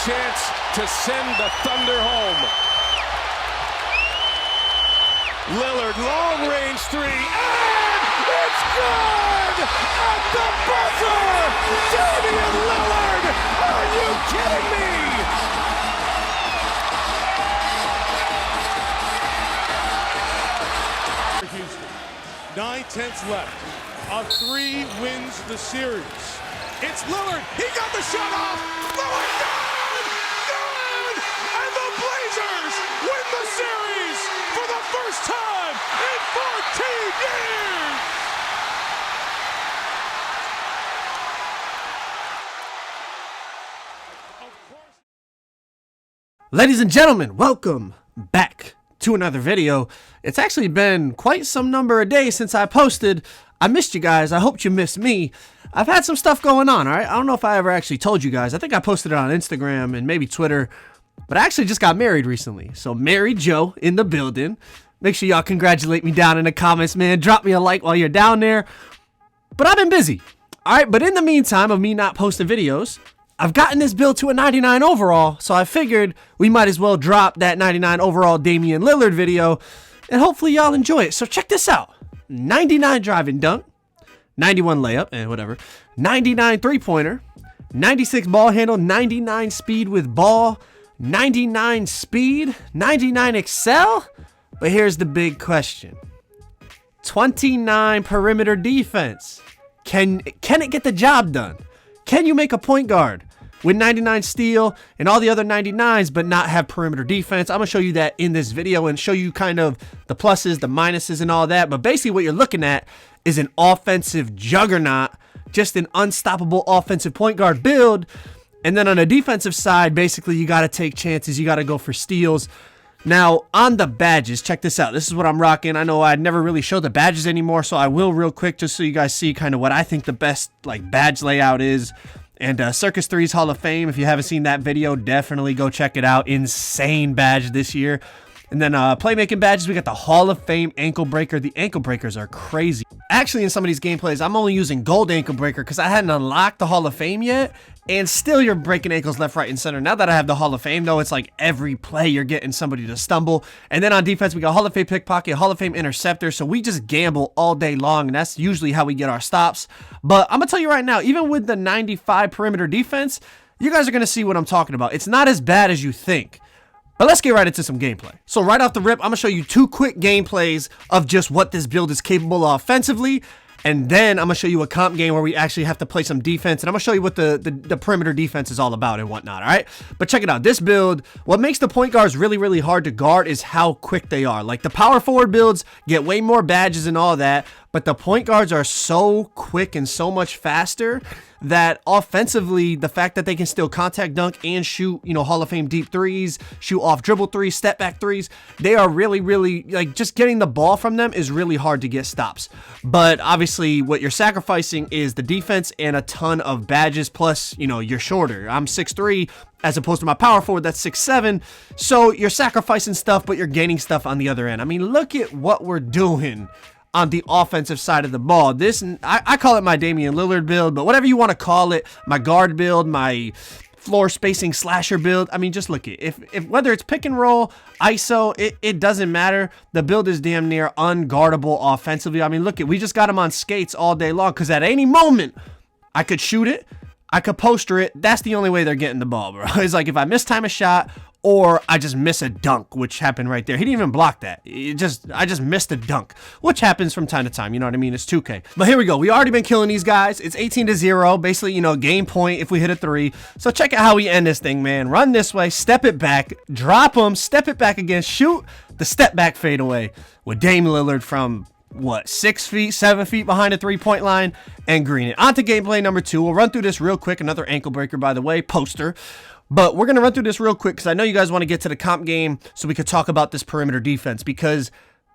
chance to send the Thunder home. Lillard, long-range three, and it's good! At the buzzer! Damian Lillard! Are you kidding me? 9/10 left. A 3 wins the series. It's Lillard. He got the shot off. Lillard, good! Good! And the Blazers win the series for the first time in 14 years! Ladies and gentlemen, welcome back to another video. It's actually been quite some number of days since I posted. I missed you guys. I hoped you missed me. I've had some stuff going on, alright? I don't know if I ever actually told you guys. I think I posted it on Instagram and maybe Twitter. But I actually just got married recently. So Mary Joe in the building. Make sure y'all congratulate me down in the comments, man. Drop me a like while you're down there. But I've been busy. Alright, but in the meantime of me not posting videos, I've gotten this build to a 99 overall, so I figured we might as well drop that 99 overall Damian Lillard video, and hopefully y'all enjoy it. So check this out. 99 driving dunk, 91 layup, and whatever, 99 three-pointer, 96 ball handle, 99 speed with ball, 99 speed, 99 excel, but here's the big question. 29 perimeter defense. Can it get the job done? Can you make a point guard with 99 steal and all the other 99s but not have perimeter defense? I'm going to show you that in this video and show you kind of the pluses, the minuses, and all that. But basically what you're looking at is an offensive juggernaut, just an unstoppable offensive point guard build. And then on the defensive side, basically you got to take chances. You got to go for steals. Now, on the badges, check this out. This is what I'm rocking. I know I'd never really show the badges anymore, so I will real quick just so you guys see kind of what I think the best badge layout is. And Circus 3's Hall of Fame, if you haven't seen that video, definitely go check it out. Insane badge this year. And then playmaking badges, we got the Hall of Fame ankle breaker. The ankle breakers are crazy. Actually, in some of these gameplays, I'm only using gold ankle breaker because I hadn't unlocked the Hall of Fame yet. And still, you're breaking ankles left, right, and center. Now that I have the Hall of Fame, though, it's like every play you're getting somebody to stumble. And then on defense, we got Hall of Fame pickpocket, Hall of Fame interceptor. So we just gamble all day long, and that's usually how we get our stops. But I'm going to tell you right now, even with the 95 perimeter defense, you guys are going to see what I'm talking about. It's not as bad as you think. But let's get right into some gameplay. So right off the rip, I'm going to show you 2 quick gameplays of just what this build is capable of offensively. And then I'm going to show you a comp game where we actually have to play some defense. And I'm going to show you what the perimeter defense is all about and whatnot, all right? But check it out. This build, what makes the point guards really, really hard to guard is how quick they are. Like the power forward builds get way more badges and all that. But the point guards are so quick and so much faster that offensively, the fact that they can still contact dunk and shoot, Hall of Fame deep threes, shoot off dribble threes, step back threes, they are really, really, just getting the ball from them is really hard to get stops. But obviously, what you're sacrificing is the defense and a ton of badges, plus, you're shorter. I'm 6'3", as opposed to my power forward that's 6'7", so you're sacrificing stuff, but you're gaining stuff on the other end. I mean, look at what we're doing on the offensive side of the ball. I call it my Damian Lillard build, but whatever you want to call it, my guard build, my floor spacing slasher build. I mean, just look at it. If whether it's pick and roll, ISO, it doesn't matter. The build is damn near unguardable offensively. I mean, look at, we just got him on skates all day long because at any moment I could shoot it, I could poster it. That's the only way they're getting the ball, bro. It's like if I mistime a shot or I just miss a dunk, which happened right there. He didn't even block that. I just missed a dunk, which happens from time to time. You know what I mean? It's 2K. But here we go. We already been killing these guys. It's 18-0. Basically, game point if we hit a 3. So check out how we end this thing, man. Run this way, step it back, drop them, step it back again, shoot the step back fadeaway with Dame Lillard from what, 6 feet, 7 feet behind the 3-point line, and green it. On to gameplay number 2. We'll run through this real quick. Another ankle breaker, by the way, poster. But we're going to run through this real quick because I know you guys want to get to the comp game so we could talk about this perimeter defense, because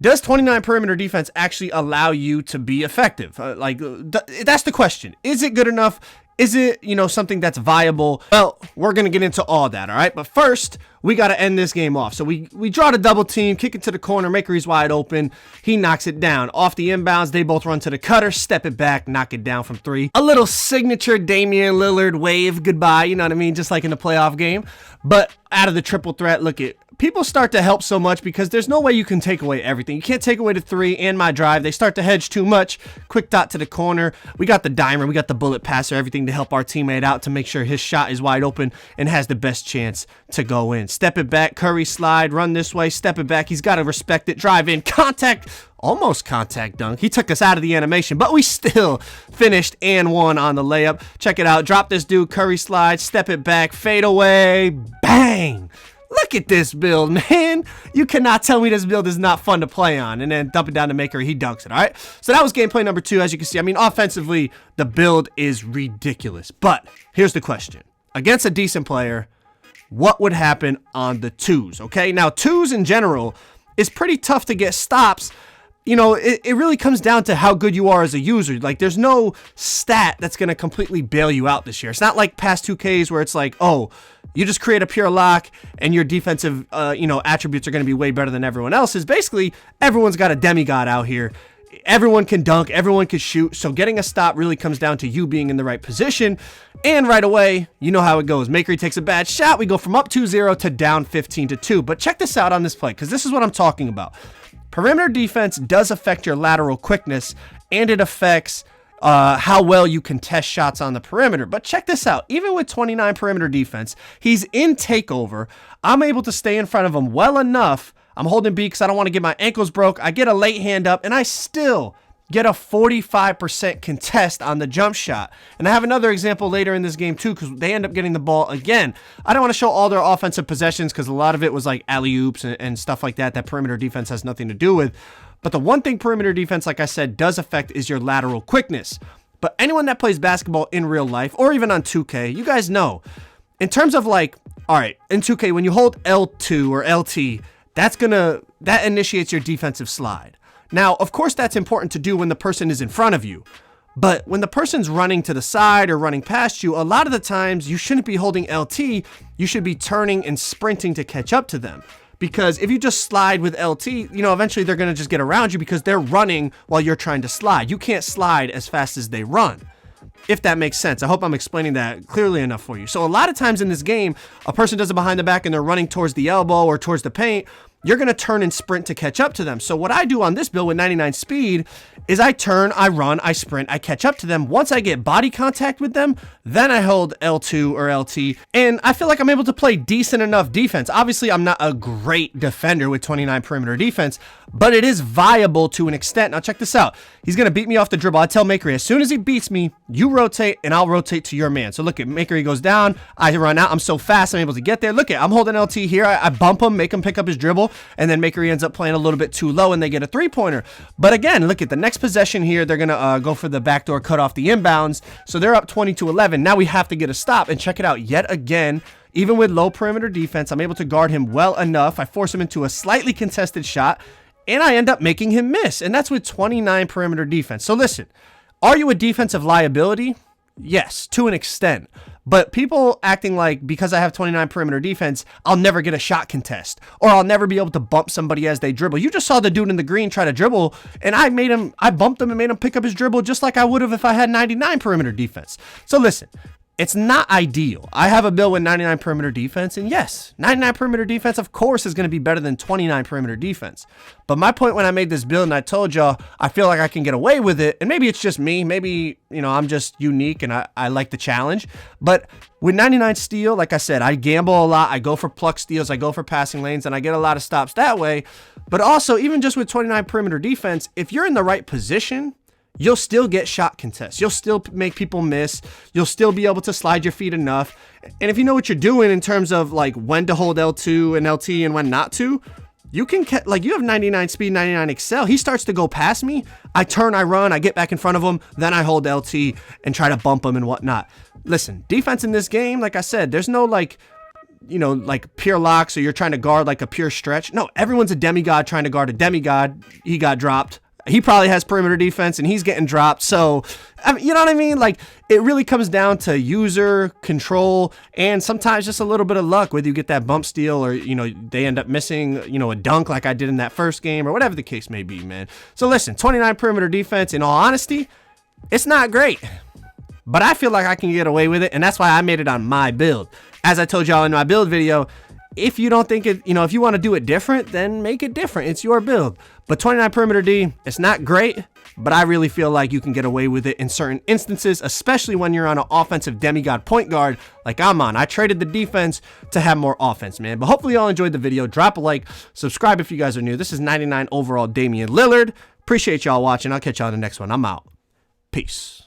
does 29 perimeter defense actually allow you to be effective? That's the question. Is it good enough? Is it, something that's viable? Well, we're going to get into all that, all right? But first, we got to end this game off. So we draw the double team, kick it to the corner, Makery's wide open. He knocks it down. Off the inbounds, they both run to the cutter, step it back, knock it down from 3. A little signature Damian Lillard wave goodbye, you know what I mean? Just like in the playoff game. But out of the triple threat, look at people start to help so much because there's no way you can take away everything. You can't take away the 3 and my drive. They start to hedge too much. Quick dot to the corner. We got the dimer. We got the bullet passer, everything to help our teammate out to make sure his shot is wide open and has the best chance to go in. Step it back. Curry slide. Run this way. Step it back. He's got to respect it. Drive in. Contact. Almost contact dunk. He took us out of the animation, but we still finished and won on the layup. Check it out. Drop this dude. Curry slide. Step it back. Fade away. Bang. Look at this build, man. You cannot tell me this build is not fun to play on. And then dump it down to Maker. He dunks it, all right? So that was gameplay number 2. As you can see, I mean, offensively, the build is ridiculous. But here's the question. Against a decent player, what would happen on the 2s, okay? Now, 2s in general is pretty tough to get stops. It really comes down to how good you are as a user. Like, there's no stat that's going to completely bail you out this year. It's not like past 2Ks where it's like, oh, you just create a pure lock and your defensive, attributes are going to be way better than everyone else's. Basically, everyone's got a demigod out here. Everyone can dunk. Everyone can shoot. So getting a stop really comes down to you being in the right position. And right away, you know how it goes. Makery takes a bad shot. We go from up 2-0 to down 15-2. But check this out on this play, because this is what I'm talking about. Perimeter defense does affect your lateral quickness, and it affects how well you contest shots on the perimeter. But check this out. Even with 29 perimeter defense, he's in takeover. I'm able to stay in front of him well enough. I'm holding B because I don't want to get my ankles broke. I get a late hand up, and I still get a 45% contest on the jump shot. And I have another example later in this game too, because they end up getting the ball again. I don't want to show all their offensive possessions because a lot of it was like alley-oops and stuff like that perimeter defense has nothing to do with. But the one thing perimeter defense, like I said, does affect is your lateral quickness. But anyone that plays basketball in real life or even on 2K, you guys know, in terms of like, all right, in 2K, when you hold L2 or LT, that initiates your defensive slide. Now, of course, that's important to do when the person is in front of you. But when the person's running to the side or running past you, a lot of the times you shouldn't be holding LT. You should be turning and sprinting to catch up to them. Because if you just slide with LT, eventually they're going to just get around you because they're running while you're trying to slide. You can't slide as fast as they run, if that makes sense. I hope I'm explaining that clearly enough for you. So a lot of times in this game, a person does it behind the back and they're running towards the elbow or towards the paint. You're going to turn and sprint to catch up to them. So what I do on this build with 99 speed is I turn, I run, I sprint, I catch up to them. Once I get body contact with them, then I hold L2 or LT. And I feel like I'm able to play decent enough defense. Obviously, I'm not a great defender with 29 perimeter defense, but it is viable to an extent. Now check this out. He's going to beat me off the dribble. I tell Makery, as soon as he beats me, you rotate and I'll rotate to your man. So look at Makery goes down. I run out. I'm so fast. I'm able to get there. Look at, I'm holding LT here. I bump him, make him pick up his dribble. And then Makery ends up playing a little bit too low and they get a 3-pointer. But again, look at the next possession here. They're going to go for the backdoor cut off the inbounds. So they're up 20-11. Now we have to get a stop. And check it out yet again. Even with low perimeter defense, I'm able to guard him well enough. I force him into a slightly contested shot. And I end up making him miss. And that's with 29 perimeter defense. So listen, are you a defensive liability? Yes, to an extent. But people acting like because I have 29 perimeter defense, I'll never get a shot contest or I'll never be able to bump somebody as they dribble. You just saw the dude in the green try to dribble and I bumped him and made him pick up his dribble just like I would have if I had 99 perimeter defense. So listen, it's not ideal. I have a build with 99 perimeter defense, and yes, 99 perimeter defense, of course, is going to be better than 29 perimeter defense. But my point when I made this build, and I told y'all, I feel like I can get away with it, and maybe it's just me. Maybe, I'm just unique, and I like the challenge. But with 99 steal, like I said, I gamble a lot. I go for pluck steals. I go for passing lanes, and I get a lot of stops that way. But also, even just with 29 perimeter defense, if you're in the right position, you'll still get shot contests. You'll still make people miss. You'll still be able to slide your feet enough. And if you know what you're doing in terms of like when to hold L2 and LT and when not to, you can you have 99 speed, 99 excel. He starts to go past me. I turn, I run, I get back in front of him. Then I hold LT and try to bump him and whatnot. Listen, defense in this game, like I said, there's no like pure locks or you're trying to guard like a pure stretch. No, everyone's a demigod trying to guard a demigod. He got dropped. he probably has perimeter defense and he's getting dropped. So, I mean, you know what I mean? Like, it really comes down to user control and sometimes just a little bit of luck, whether you get that bump steal or, you know, they end up missing, you know, a dunk like I did in that first game or whatever the case may be, man. So listen, 29 perimeter defense, in all honesty, it's not great, but I feel like I can get away with it. And that's why I made it on my build. As I told y'all in my build video, if you don't think it, you know, if you want to do it different, then make it different. It's your build. But 29 perimeter D, it's not great, but I really feel like you can get away with it in certain instances, especially when you're on an offensive demigod point guard like I'm on. I traded the defense to have more offense, man. But hopefully y'all enjoyed the video. Drop a like, subscribe if you guys are new. This is 99 overall Damian Lillard. Appreciate y'all watching. I'll catch y'all in the next one. I'm out. Peace.